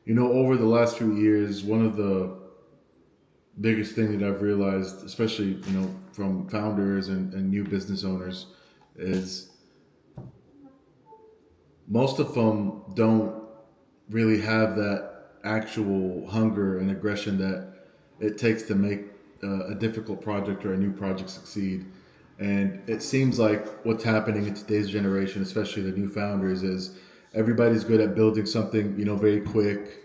Over the last few years, one of the biggest thing that I've realized, especially, from founders and new business owners, is most of them don't really have that actual hunger and aggression that it takes to make a difficult project or a new project succeed. And it seems like what's happening in today's generation, especially the new founders, is everybody's good at building something, very quick,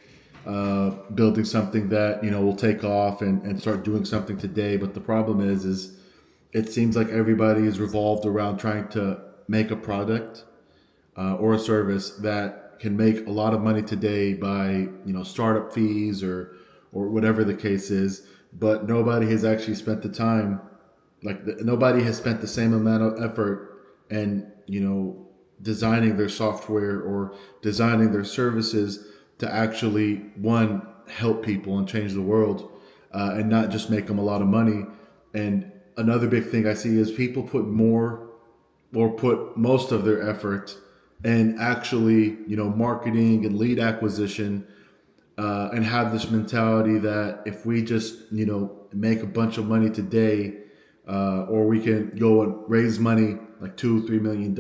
building something that, will take off and start doing something today. But the problem is it seems like everybody is revolved around trying to make a product or a service that can make a lot of money today by startup fees or whatever the case is, but nobody has actually spent the time, nobody has spent the same amount of effort and designing their software or designing their services to actually one help people and change the world, and not just make them a lot of money. And another big thing I see is people put more or put most of their effort in actually marketing and lead acquisition, and have this mentality that if we just make a bunch of money today, or we can go and raise money like $2-3 million,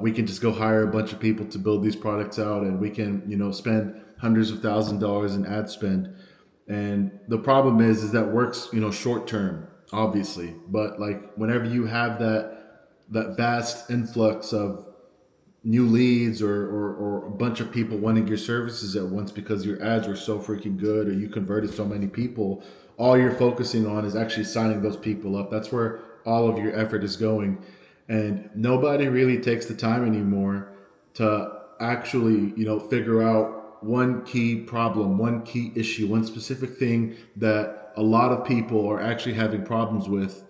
we can just go hire a bunch of people to build these products out, and we can spend hundreds of $1,000s in ad spend. And the problem is that works short term, obviously, but like whenever you have that vast influx of new leads, or a bunch of people wanting your services at once because your ads were so freaking good or you converted so many people, all you're focusing on is actually signing those people up. That's where all of your effort is going. And nobody really takes the time anymore to actually, figure out one key problem, one key issue, one specific thing that a lot of people are actually having problems with,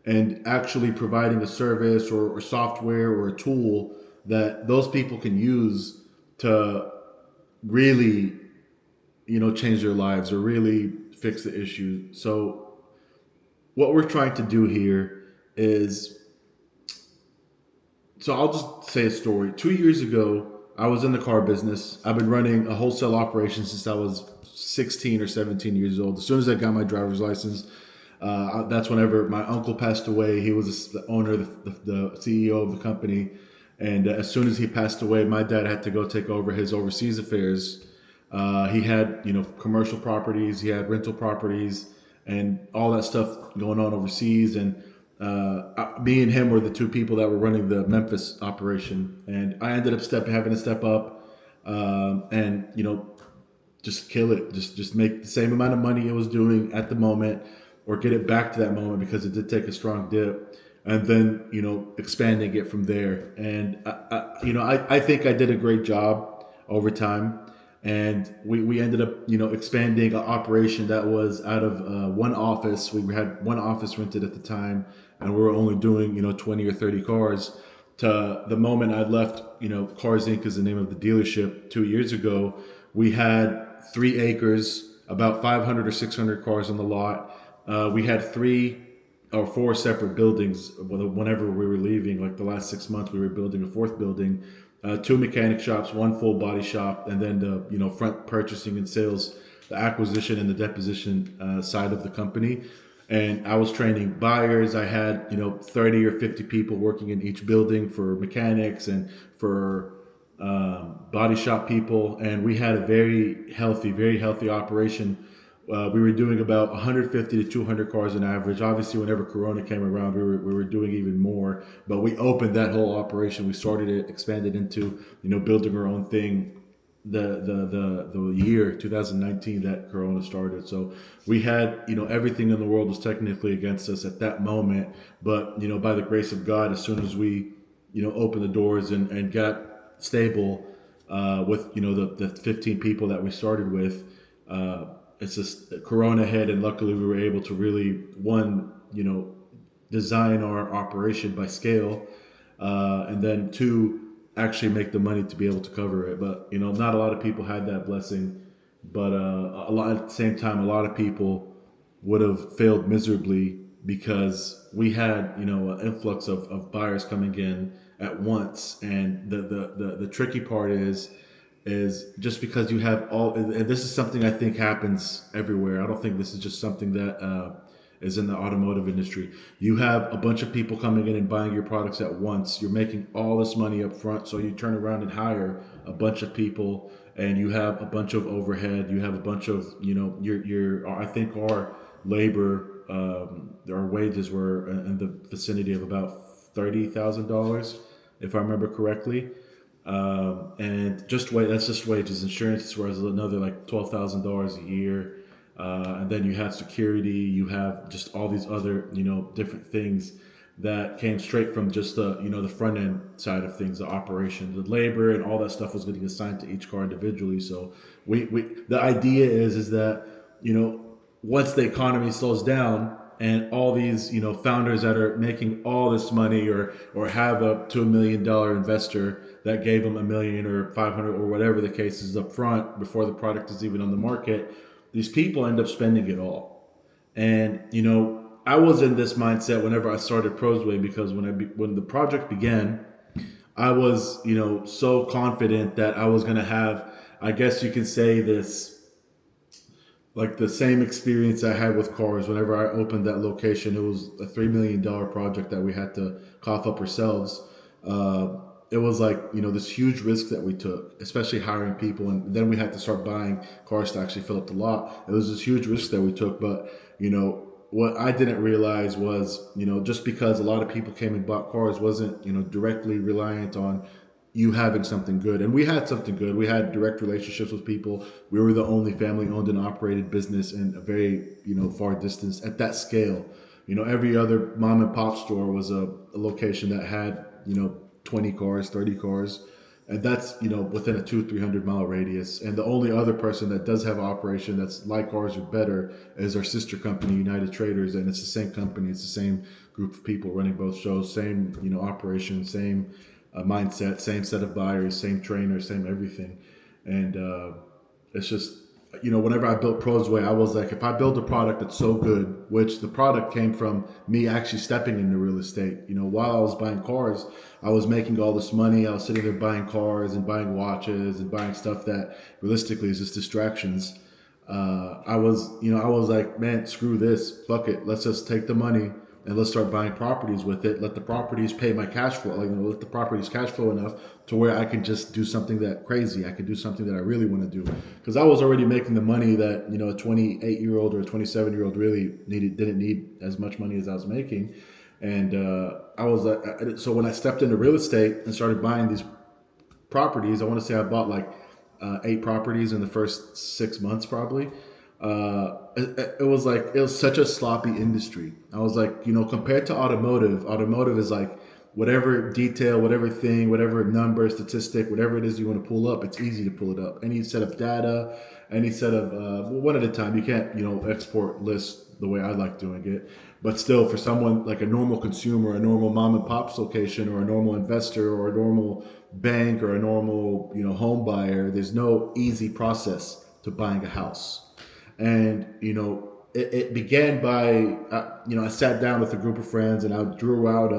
and actually providing a service or software or a tool that those people can use to really, change their lives or really fix the issue. So what we're trying to do here is, so I'll just say a story. 2 years ago, I was in the car business. I've been running a wholesale operation since I was 16 or 17 years old. As soon as I got my driver's license, that's whenever my uncle passed away. He was the owner, the CEO of the company. And as soon as he passed away, my dad had to go take over his overseas affairs. He had, commercial properties, he had rental properties, and all that stuff going on overseas. And me and him were the two people that were running the Memphis operation. And I ended up having to step up, and just kill it, just make the same amount of money it was doing at the moment, or get it back to that moment, because it did take a strong dip, and then expanding it from there. And I think I did a great job over time, and we ended up expanding an operation that was out of one office. We had one office rented at the time, and we were only doing 20 or 30 cars. To the moment I left, Cars Inc. is the name of the dealership 2 years ago. We had 3 acres, about 500 or 600 cars on the lot. We had 3 or 4 separate buildings. Whenever we were leaving, like the last 6 months, we were building a fourth building, 2 mechanic shops, one full body shop, and then the front purchasing and sales, the acquisition and the deposition side of the company. And I was training buyers. I had 30 or 50 people working in each building for mechanics and for body shop people, and we had a very healthy operation. We were doing about 150 to 200 cars on average. Obviously, whenever Corona came around, we were doing even more. But we opened that whole operation. We started it, expanded into building our own thing. The year 2019 that Corona started. So we had everything in the world was technically against us at that moment. But by the grace of God, as soon as we opened the doors and got stable, with the 15 people that we started with, it's just Corona hit, and luckily we were able to really one design our operation by scale, and then two, actually make the money to be able to cover it. But not a lot of people had that blessing. But a lot at the same time, a lot of people would have failed miserably, because we had an influx of buyers coming in at once. And the tricky part is is just because you have all, and this is something I think happens everywhere. I don't think this is just something that is in the automotive industry. You have a bunch of people coming in and buying your products at once. You're making all this money up front, so you turn around and hire a bunch of people, and you have a bunch of overhead. You have a bunch of, your I think our labor, our wages were in the vicinity of about $30,000, if I remember correctly. And just wait, that's just wages. Insurance was another like $12,000 a year. And then you have security, you have just all these other, different things that came straight from just the front end side of things, the operation, the labor, and all that stuff was getting assigned to each car individually. So the idea is that, once the economy slows down and all these, founders that are making all this money, or have up to $1 million investor that gave them 1 million or 500 or whatever the case is up front before the product is even on the market, these people end up spending it all. And, I was in this mindset whenever I started Prosway, because when the project began, I was, so confident that I was going to have, I guess you could say, this, like the same experience I had with cars. Whenever I opened that location, it was a $3 million project that we had to cough up ourselves. It was like, this huge risk that we took, especially hiring people. And then we had to start buying cars to actually fill up the lot. It was this huge risk that we took. But, what I didn't realize was, just because a lot of people came and bought cars wasn't, directly reliant on you having something good. And we had something good. We had direct relationships with people. We were the only family owned and operated business in a very, far distance at that scale. Every other mom and pop store was a location that had, 20 cars, 30 cars. And that's, within a 200-300 mile radius. And the only other person that does have an operation that's like ours or better is our sister company, United Traders. And it's the same company. It's the same group of people running both shows, same, operation, same mindset, same set of buyers, same trainers, same everything. And it's just, whenever I built Prosway, I was like, if I build a product that's so good, which the product came from me actually stepping into real estate. While I was buying cars, I was making all this money. I was sitting there buying cars and buying watches and buying stuff that realistically is just distractions. I was like, man, screw this, fuck it. Let's just take the money and let's start buying properties with it. Let the properties pay my cash flow. Let the properties cash flow enough to where I can just do something that crazy. I could do something that I really want to do, because I was already making the money that a 28-year-old or a 27-year-old really didn't need as much money as I was making. And I was so when I stepped into real estate and started buying these properties, I want to say I bought like 8 properties in the first 6 months probably. It was such a sloppy industry. I was like, compared to automotive is like whatever detail, whatever thing, whatever number, statistic, whatever it is you want to pull up, it's easy to pull it up. Any set of data, any set of one at a time. You can't, export lists the way I like doing it. But still, for someone like a normal consumer, a normal mom and pop's location, or a normal investor, or a normal bank, or a normal, home buyer, there's no easy process to buying a house. And, it began by, I sat down with a group of friends and I drew out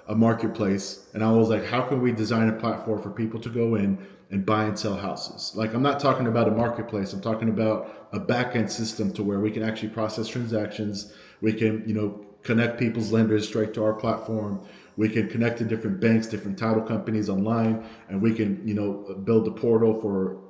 a marketplace, and I was like, how can we design a platform for people to go in and buy and sell houses? Like, I'm not talking about a marketplace. I'm talking about a back end system to where we can actually process transactions. We can, connect people's lenders straight to our platform. We can connect to different banks, different title companies online, and we can, build a portal for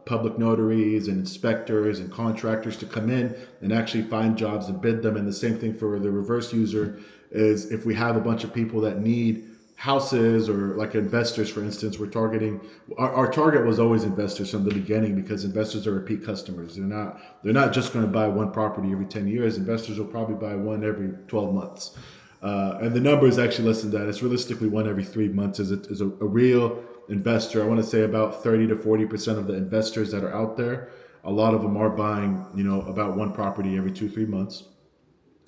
public notaries and inspectors and contractors to come in and actually find jobs and bid them. And the same thing for the reverse user is, if we have a bunch of people that need houses, or like investors, for instance, we're targeting, our target was always investors from the beginning, because investors are repeat customers. They're not just going to buy one property every 10 years. Investors will probably buy one every 12 months. And the number is actually less than that. It's realistically one every 3 months is a real investor. I want to say about 30 to 40% of the investors that are out there, a lot of them are buying, about one property every 2-3 months.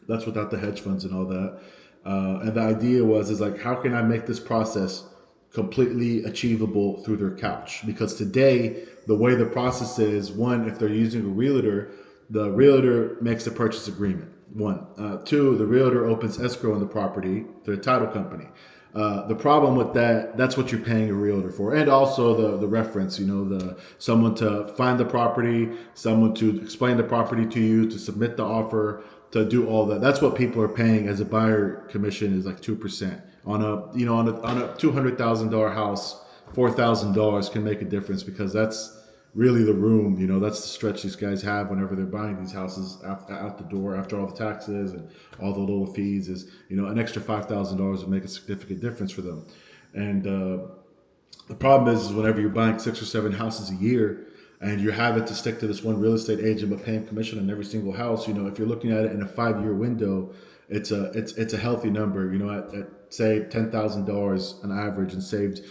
That's without the hedge funds and all that. And the idea is like, how can I make this process completely achievable through their couch? Because today, the way the process is, one, if they're using a realtor, the realtor makes the purchase agreement. One, two, the realtor opens escrow on the property to the title company. The problem with that's what you're paying a realtor for, and also the reference. The someone to find the property, someone to explain the property to you, to submit the offer, to do all that. That's what people are paying as a buyer commission is like 2% on a $200,000 house. $4,000 can make a difference because that's really the room. That's the stretch these guys have whenever they're buying these houses out the door after all the taxes and all the little fees. Is an extra $5,000 would make a significant difference for them. And the problem is whenever you're buying 6 or 7 houses a year and you're having to stick to this one real estate agent but paying commission on every single house, if you're looking at it in a 5-year window, it's a healthy number. At say $10,000 on average and saved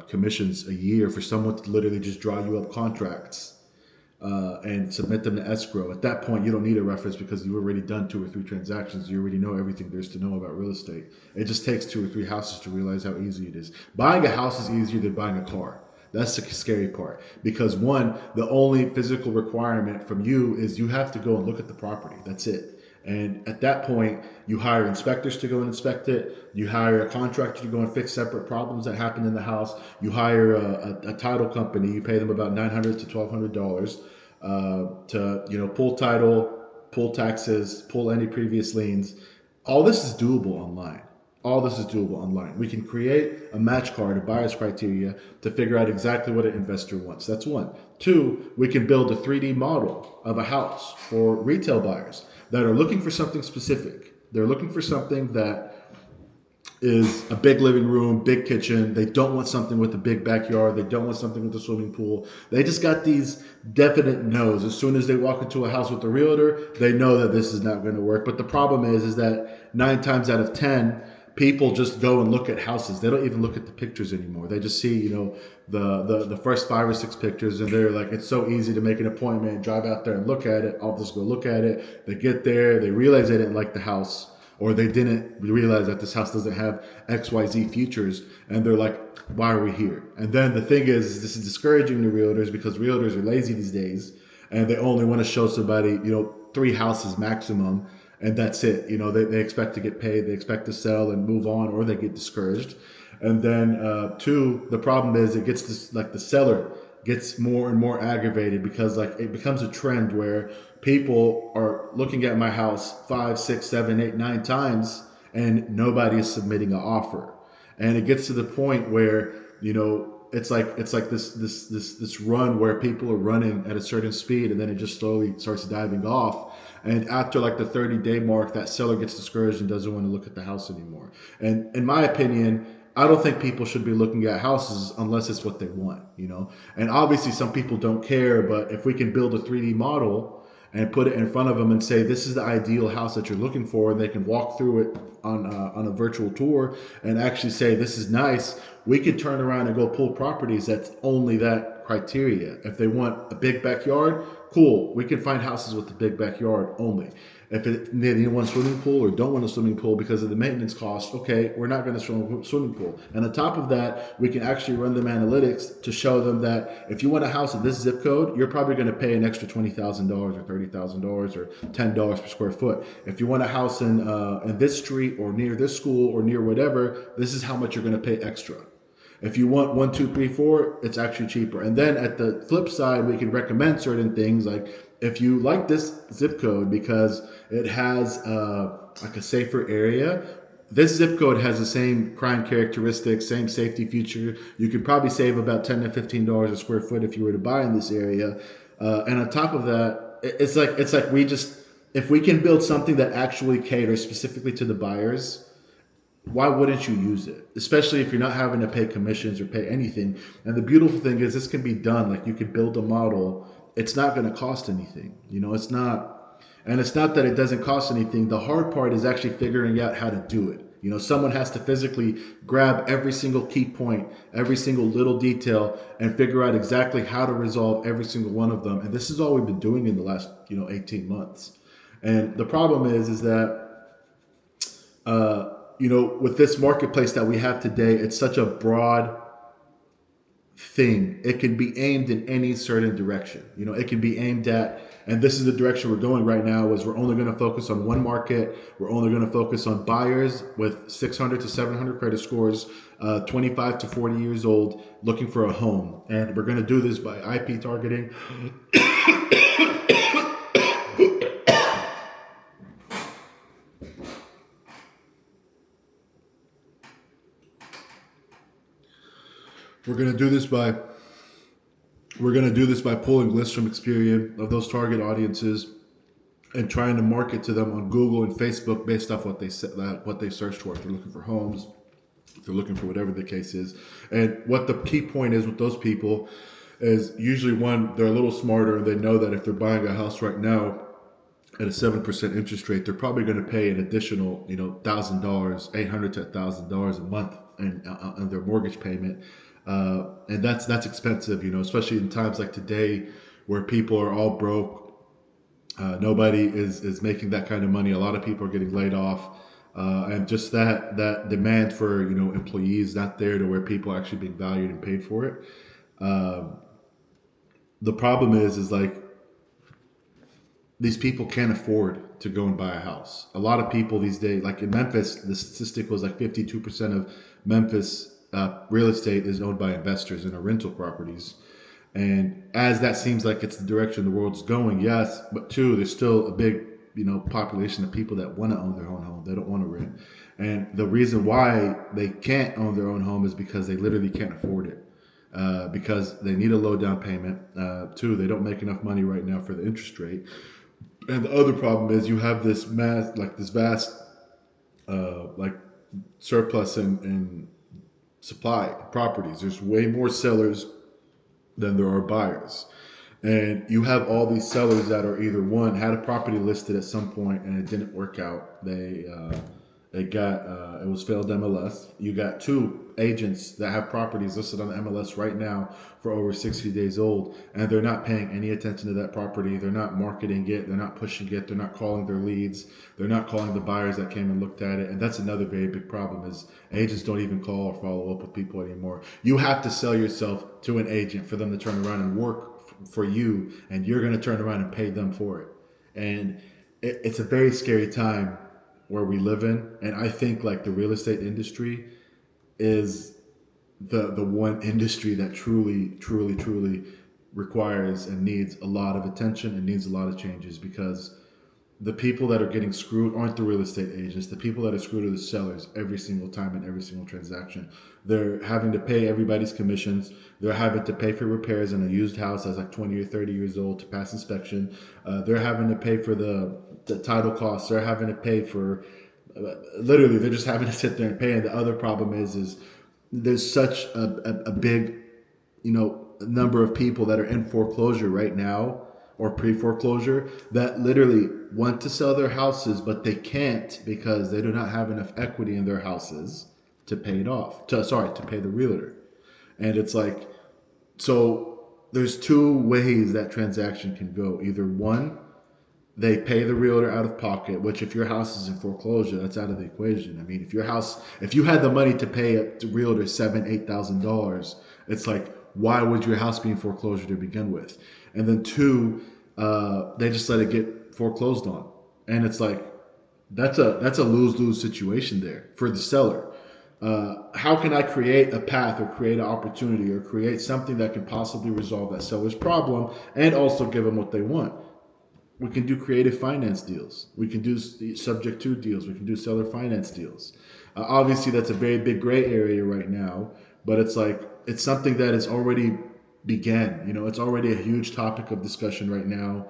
commissions a year for someone to literally just draw you up contracts and submit them to escrow. At that point, you don't need a reference because you've already done 2 or 3 transactions. You already know everything there's to know about real estate. It just takes 2 or 3 houses to realize how easy it is. Buying a house is easier than buying a car. That's the scary part because one, the only physical requirement from you is you have to go and look at the property. That's it. And at that point, you hire inspectors to go and inspect it. You hire a contractor to go and fix separate problems that happen in the house. You hire a title company. You pay them about $900 to $1,200 to pull title, pull taxes, pull any previous liens. All this is doable online. We can create a match card, a buyer's criteria to figure out exactly what an investor wants. That's one. 2, we can build a 3D model of a house for retail buyers that are looking for something specific. They're looking for something that is a big living room, big kitchen. They don't want something with a big backyard. They don't want something with a swimming pool. They just got these definite no's. As soon as they walk into a house with a realtor, they know that this is not going to work. But the problem is that 9 times out of 10, people just go and look at houses. They don't even look at the pictures anymore. They just see, the first 5 or 6 pictures, and they're like, it's so easy to make an appointment and drive out there and look at it. I'll just go look at it. They get there, they realize they didn't like the house, or they didn't realize that this house doesn't have XYZ features, and they're like, why are we here? And then the thing is this is discouraging to realtors because realtors are lazy these days, and they only want to show somebody, 3 houses maximum. And that's it. They expect to get paid. They expect to sell and move on, or they get discouraged. And then 2, the problem is it gets this, like the seller gets more and more aggravated because it becomes a trend where people are looking at my house 5, 6, 7, 8, 9 times and nobody is submitting an offer. And it gets to the point where, it's like this run where people are running at a certain speed and then it just slowly starts diving off. And after like the 30-day mark, that seller gets discouraged and doesn't want to look at the house anymore. And in my opinion, I don't think people should be looking at houses unless it's what they want, And obviously some people don't care, but if we can build a 3D model and put it in front of them and say, this is the ideal house that you're looking for, and they can walk through it on a virtual tour and actually say, this is nice, we could turn around and go pull properties that's only that criteria. If they want a big backyard, cool, we can find houses with a big backyard only. If they want a swimming pool or don't want a swimming pool because of the maintenance cost, okay, we're not going to swimming pool. And on top of that, we can actually run them analytics to show them that if you want a house in this zip code, you're probably going to pay an extra $20,000 or $30,000 or $10 per square foot. If you want a house in this street or near this school or near whatever, this is how much you're going to pay extra. If you want 1, 2, 3, 4, it's actually cheaper. And then at the flip side, we can recommend certain things like if you like this zip code because it has like a safer area, this zip code has the same crime characteristics, same safety feature. You could probably save about $10 to $15 a square foot if you were to buy in this area. And on top of that, it's like if we can build something that actually caters specifically to the buyers, why wouldn't you use it? Especially if you're not having to pay commissions or pay anything. And the beautiful thing is this can be done. Like you could build a model. It's not going to cost anything. It's not. And it's not that it doesn't cost anything. The hard part is actually figuring out how to do it. Someone has to physically grab every single key point, every single little detail, and figure out exactly how to resolve every single one of them. And this is all we've been doing in the last, 18 months. And the problem is that, with this marketplace that we have today, it's such a broad thing. It can be aimed in any certain direction. It can be aimed at, and this is the direction we're going right now, is we're only going to focus on one market. We're only going to focus on buyers with 600 to 700 credit scores, 25 to 40 years old, looking for a home. And we're going to do this by IP targeting. We're going to do this by pulling lists from Experian of those target audiences and trying to market to them on Google and Facebook based off what they searched for. If they're looking for homes, if they're looking for whatever the case is. And what the key point is with those people is usually, one, they're a little smarter, and they know that if they're buying a house right now at a 7% interest rate, they're probably going to pay an additional, $1,000, $800 to $1,000 a month on their mortgage payment. And that's expensive, especially in times like today where people are all broke. Nobody is making that kind of money. A lot of people are getting laid off. And just that demand for, employees not there to where people are actually being valued and paid for it. The problem is like, these people can't afford to go and buy a house. A lot of people these days, like in Memphis, the statistic was like 52% of Memphis real estate is owned by investors and are rental properties. And as that seems like it's the direction the world's going, yes, but two, there's still a big, population of people that want to own their own home. They don't want to rent. And the reason why they can't own their own home is because they literally can't afford it. Because they need a low down payment. Two, they don't make enough money right now for the interest rate. And the other problem is you have this vast surplus in supply properties. There's way more sellers than there are buyers. And you have all these sellers that are either, one, had a property listed at some point and it didn't work out. It was failed MLS. You got two agents that have properties listed on the MLS right now for over 60 days old, and they're not paying any attention to that property. They're not marketing it. They're not pushing it. They're not calling their leads. They're not calling the buyers that came and looked at it. And that's another very big problem, is agents don't even call or follow up with people anymore. You have to sell yourself to an agent for them to turn around and work for you, and you're going to turn around and pay them for it. And it's a very scary time where we live in. And I think like the real estate industry is the one industry that truly requires and needs a lot of attention and needs a lot of changes, because the people that are getting screwed aren't the real estate agents. The people that are screwed are the sellers every single time in every single transaction. They're having to pay everybody's commissions. They're having to pay for repairs in a used house that's like 20 or 30 years old to pass inspection. They're having to pay for the title costs. They're having to pay for, literally, they're just having to sit there and pay. And the other problem is there's such a big, number of people that are in foreclosure right now, or pre-foreclosure, that literally want to sell their houses, but they can't because they do not have enough equity in their houses to pay it off, to pay the realtor. And it's like, so there's two ways that transaction can go. Either one, they pay the realtor out of pocket, which if your house is in foreclosure, that's out of the equation. I mean, if you had the money to pay a realtor $7,000-$8,000, it's like, why would your house be in foreclosure to begin with? And then two, they just let it get foreclosed on. And it's like, that's a lose-lose situation there for the seller. How can I create a path or create an opportunity or create something that can possibly resolve that seller's problem and also give them what they want? We can do creative finance deals. We can do subject to deals. We can do seller finance deals. Obviously, that's a very big gray area right now, but it's like, it's something that has already began. It's already a huge topic of discussion right now.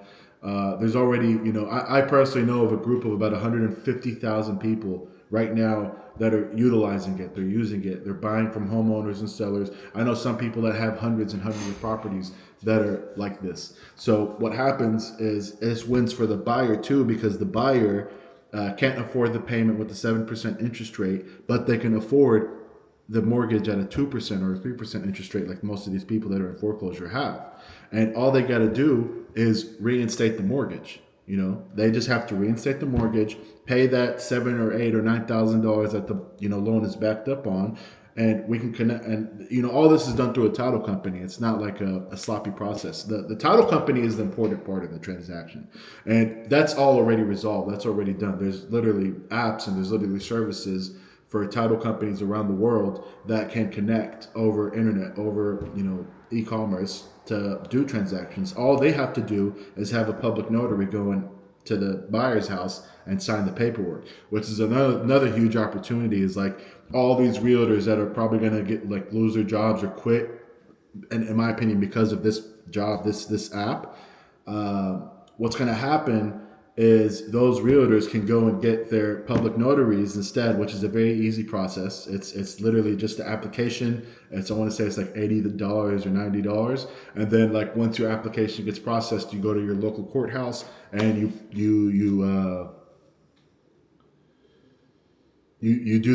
There's already, I personally know of a group of about 150,000 people right now that are utilizing it. They're using it. They're buying from homeowners and sellers. I know some people that have hundreds and hundreds of properties that are like this. So what happens is this wins for the buyer too, because the buyer can't afford the payment with the 7% interest rate, but they can afford the mortgage at a 2% or a 3% interest rate, like most of these people that are in foreclosure have. And all they got to do is reinstate the mortgage. They just have to reinstate the mortgage, pay that $7,000 or $8,000 or $9,000 that the loan is backed up on, and we can connect. And all this is done through a title company. It's not like a sloppy process. The title company is the important part of the transaction, and that's all already resolved. That's already done. There's literally apps and there's literally services for title companies around the world that can connect over internet, over e-commerce to do transactions. All they have to do is have a public notary go to the buyer's house and sign the paperwork, which is another huge opportunity. Is like all these realtors that are probably going to get lose their jobs or quit, and in my opinion, because of this job, this app. What's going to happen is those realtors can go and get their public notaries instead, which is a very easy process. It's literally just the application. I want to say it's like $80 or $90, and then once your application gets processed, you go to your local courthouse and you do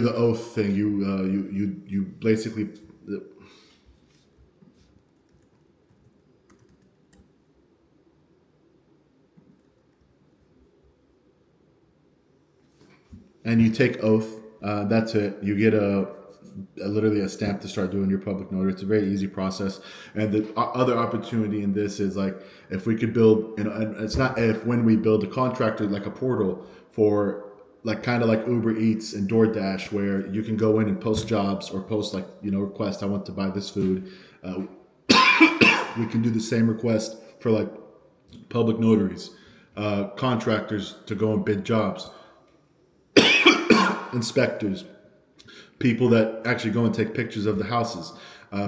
the oath thing. You basically. And you take oath. That's it. You get literally a stamp to start doing your public notary. It's a very easy process. And the other opportunity in this is if we could build, and it's not if, when we build a contractor, like a portal for kind of like Uber Eats and DoorDash, where you can go in and post jobs or post request, I want to buy this food. We can do the same request for public notaries, contractors to go and bid jobs, inspectors, people that actually go and take pictures of the houses,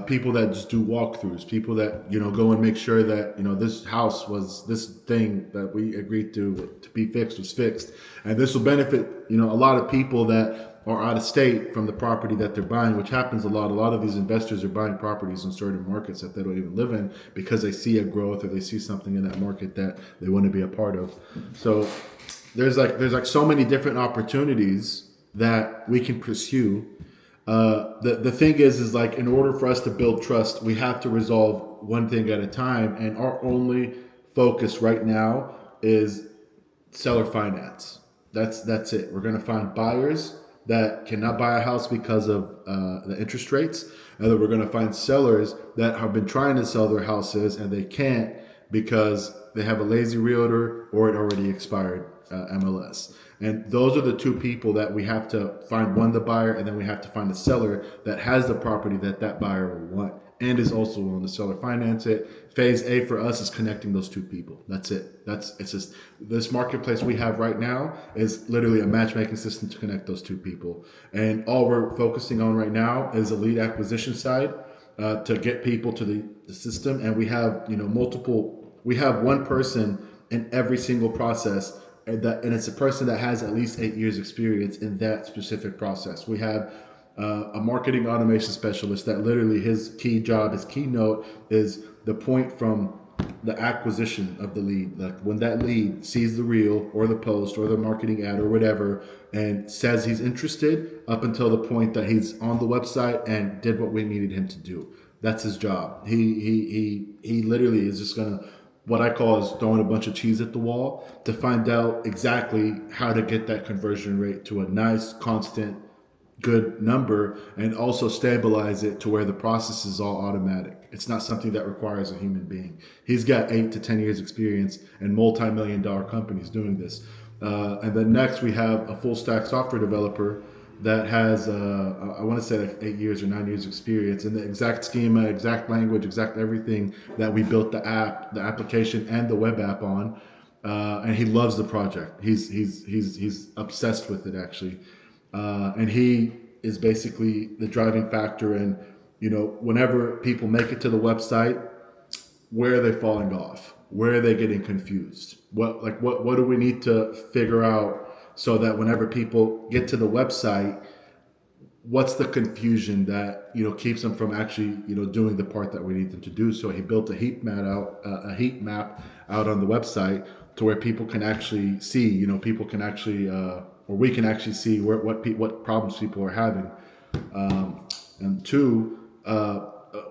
people that just do walkthroughs, people that go and make sure that this house was, this thing that we agreed to be fixed was fixed. And this will benefit a lot of people that are out of state from the property that they're buying, which happens a lot. A lot of these investors are buying properties in certain markets that they don't even live in because they see a growth or they see something in that market that they want to be a part of. So there's so many different opportunities that we can pursue. The thing is in order for us to build trust, we have to resolve one thing at a time. And our only focus right now is seller finance. That's it. We're going to find buyers that cannot buy a house because of the interest rates. And then we're going to find sellers that have been trying to sell their houses and they can't because they have a lazy realtor or it already expired MLS. And those are the two people that we have to find: one, the buyer, and then we have to find a seller that has the property that buyer will want and is also willing to sell or finance it. Phase A for us is connecting those two people. That's it. It's just this marketplace we have right now is literally a matchmaking system to connect those two people. And all we're focusing on right now is a lead acquisition side to get people to the system. And we have we have one person in every single process. And it's a person that has at least 8 years experience in that specific process. We have a marketing automation specialist that literally his key job, his keynote is the point from the acquisition of the lead. Like when that lead sees the reel or the post or the marketing ad or whatever and says he's interested up until the point that he's on the website and did what we needed him to do. That's his job. He literally is just gonna, what I call is throwing a bunch of cheese at the wall to find out exactly how to get that conversion rate to a nice, constant, good number and also stabilize it to where the process is all automatic. It's not something that requires a human being. He's got 8 to 10 years experience in multi-million-dollar companies doing this. And then next we have a full stack software developer that has, I want to say 8 years or 9 years experience in the exact schema, exact language, exact everything that we built the app, the application, and the web app on. And he loves the project. He's obsessed with it actually. And he is basically the driving factor in, whenever people make it to the website, where are they falling off? Where are they getting confused? What do we need to figure out so that whenever people get to the website, what's the confusion that keeps them from actually doing the part that we need them to do? So he built a heat map out on the website to where people can actually see. People can actually, or we can actually see what problems people are having. And two,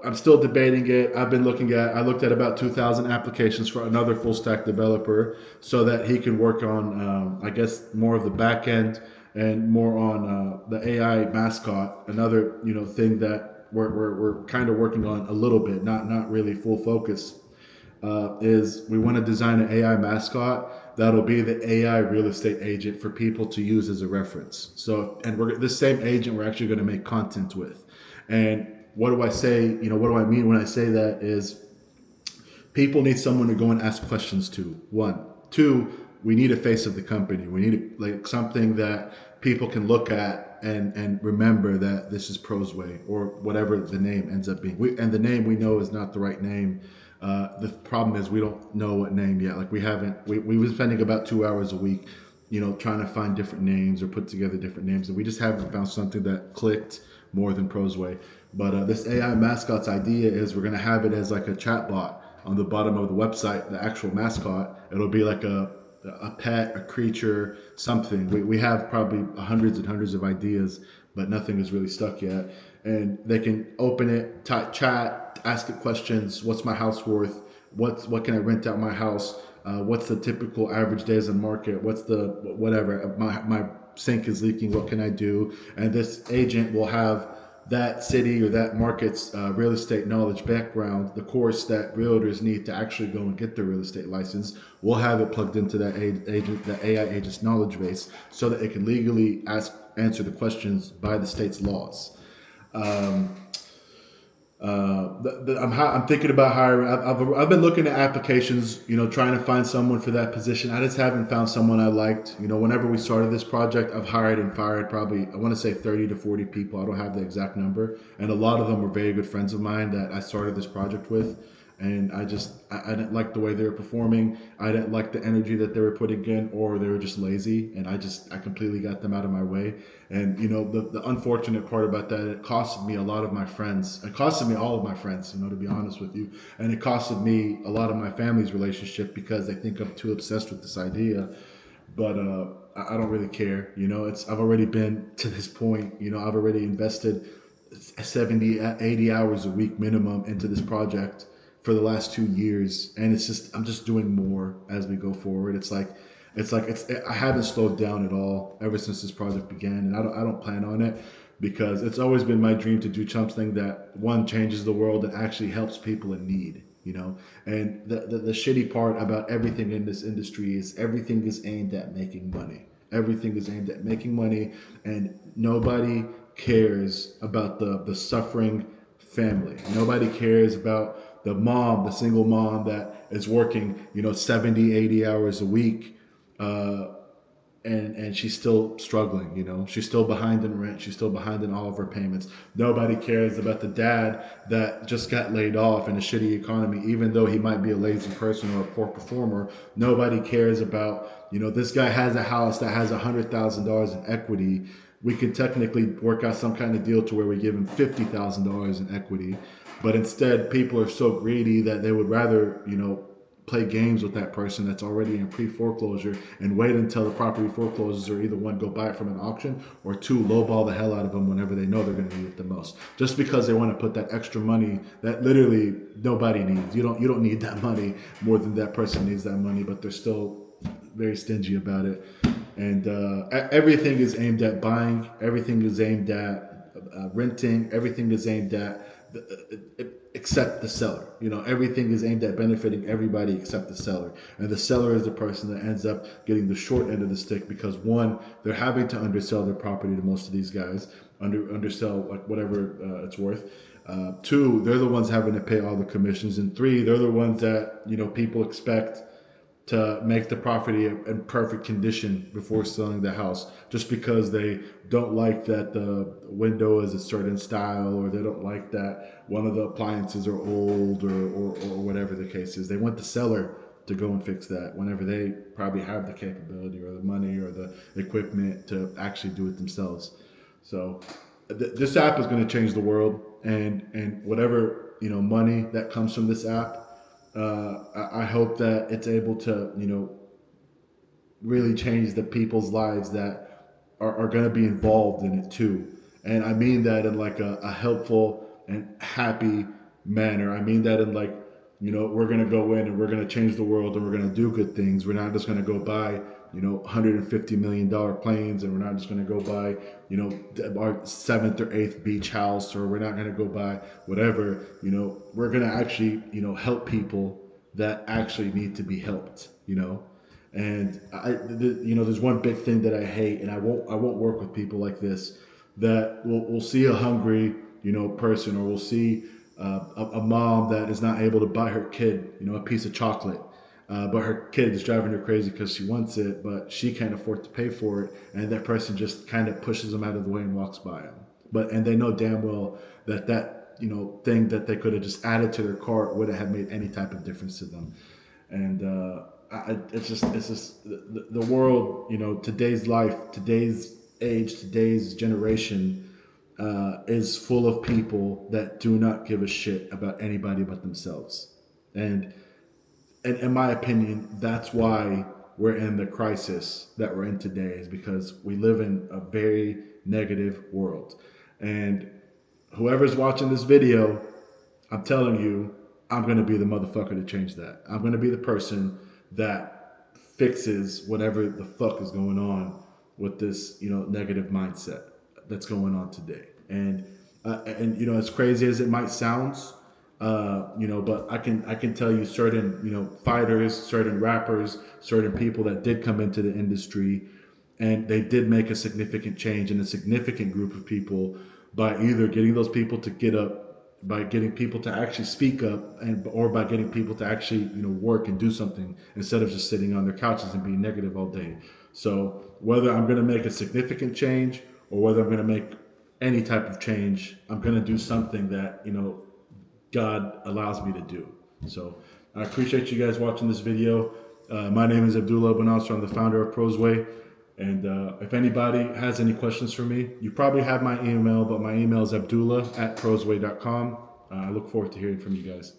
I'm still debating it. I looked at about 2,000 applications for another full stack developer so that he can work on, I guess, more of the back end and more on the AI mascot. Another thing that we're kind of working on a little bit, not really full focus, is we want to design an AI mascot that'll be the AI real estate agent for people to use as a reference. So, and we're this same agent we're actually going to make content with. And what do I say? What do I mean when I say that? Is people need someone to go and ask questions to. One, two, we need a face of the company. We need like something that people can look at and remember that this is Prosway or whatever the name ends up being. And the name we know is not the right name. The problem is we don't know what name yet. Like we haven't. We were spending about 2 hours a week, trying to find different names or put together different names, and we just haven't found something that clicked more than Prosway. But this AI mascot's idea is we're gonna have it as like a chat bot on the bottom of the website. The actual mascot, it'll be like a pet, a creature, something. We have probably hundreds and hundreds of ideas, but nothing is really stuck yet. And they can open it, chat, ask it questions. What's my house worth? What can I rent out my house? What's the typical average days in market? What's the whatever? My sink is leaking. What can I do? And this agent will have that city or that market's real estate knowledge background, the course that realtors need to actually go and get their real estate license. We'll have it plugged into that agent, the AI agent's knowledge base, so that it can legally answer the questions by the state's laws. I'm thinking about hiring. I've been looking at applications, trying to find someone for that position. I just haven't found someone I liked. Whenever we started this project, I've hired and fired probably, I want to say 30 to 40 people. I don't have the exact number. And a lot of them were very good friends of mine that I started this project with. And I didn't like the way they were performing. I didn't like the energy that they were putting in, or they were just lazy. And I completely got them out of my way. And the unfortunate part about that, it costed me a lot of my friends. It costed me all of my friends, to be honest with you. And it costed me a lot of my family's relationship because they think I'm too obsessed with this idea. But I don't really care. I've already been to this point. I've already invested 70, 80 hours a week minimum into this project for the last 2 years, and I'm just doing more as we go forward. I haven't slowed down at all ever since this project began, and I don't plan on it, because it's always been my dream to do something that, one, changes the world and actually helps people in need. And the shitty part about everything in this industry is everything is aimed at making money. Everything is aimed at making money, and nobody cares about the suffering family. Nobody cares about the single mom that is working, 70, 80 hours a week, and she's still struggling. She's still behind in rent. She's still behind in all of her payments. Nobody cares about the dad that just got laid off in a shitty economy, even though he might be a lazy person or a poor performer. Nobody cares about, this guy has a house that has $100,000 in equity. We could technically work out some kind of deal to where we give him $50,000 in equity. But instead, people are so greedy that they would rather, play games with that person that's already in pre-foreclosure and wait until the property forecloses, or either, one, go buy it from an auction, or two, lowball the hell out of them whenever they know they're going to need it the most. Just because they want to put that extra money that literally nobody needs. You don't need that money more than that person needs that money, but they're still very stingy about it. And everything is aimed at buying. Everything is aimed at renting. Everything is aimed at except the seller. Everything is aimed at benefiting everybody except the seller. And the seller is the person that ends up getting the short end of the stick, because, one, they're having to undersell their property to most of these guys, undersell like whatever it's worth. Two, they're the ones having to pay all the commissions. And three, they're the ones that, people expect to make the property in perfect condition before selling the house, just because they don't like that the window is a certain style, or they don't like that one of the appliances are old, or whatever the case is. They want the seller to go and fix that whenever they probably have the capability or the money or the equipment to actually do it themselves. So this app is going to change the world, and whatever money that comes from this app, I hope that it's able to, really change the people's lives that are going to be involved in it too. And I mean that in like a helpful and happy manner. I mean that in like we're going to go in and we're going to change the world and we're going to do good things. We're not just going to go buy, $150 million planes, and we're not just going to go buy, our seventh or eighth beach house, or we're not going to go buy whatever. We're going to actually, help people that actually need to be helped. And there's one big thing that I hate, and I won't work with people like this, that we'll see a hungry, person, or we'll see a mom that is not able to buy her kid, a piece of chocolate. But her kid is driving her crazy because she wants it, but she can't afford to pay for it, and that person just kind of pushes them out of the way and walks by them. And they know damn well that thing that they could have just added to their cart wouldn't have made any type of difference to them. And it's just the world, today's life, today's age, today's generation is full of people that do not give a shit about anybody but themselves. And in my opinion, that's why we're in the crisis that we're in today, is because we live in a very negative world. And whoever's watching this video, I'm telling you, I'm going to be the motherfucker to change that. I'm going to be the person that fixes whatever the fuck is going on with this, negative mindset that's going on today. And as crazy as it might sound, but I can tell you certain, fighters, certain rappers, certain people that did come into the industry, and they did make a significant change in a significant group of people by either getting those people to get up, by getting people to actually speak up, or by getting people to actually, work and do something instead of just sitting on their couches and being negative all day. So whether I'm going to make a significant change or whether I'm going to make any type of change, I'm going to do something that, God allows me to do. So I appreciate you guys watching this video. My name is Abdullah Banasr. I'm the founder of Prosway. And if anybody has any questions for me, you probably have my email, but my email is abdullah@prosway.com. I look forward to hearing from you guys.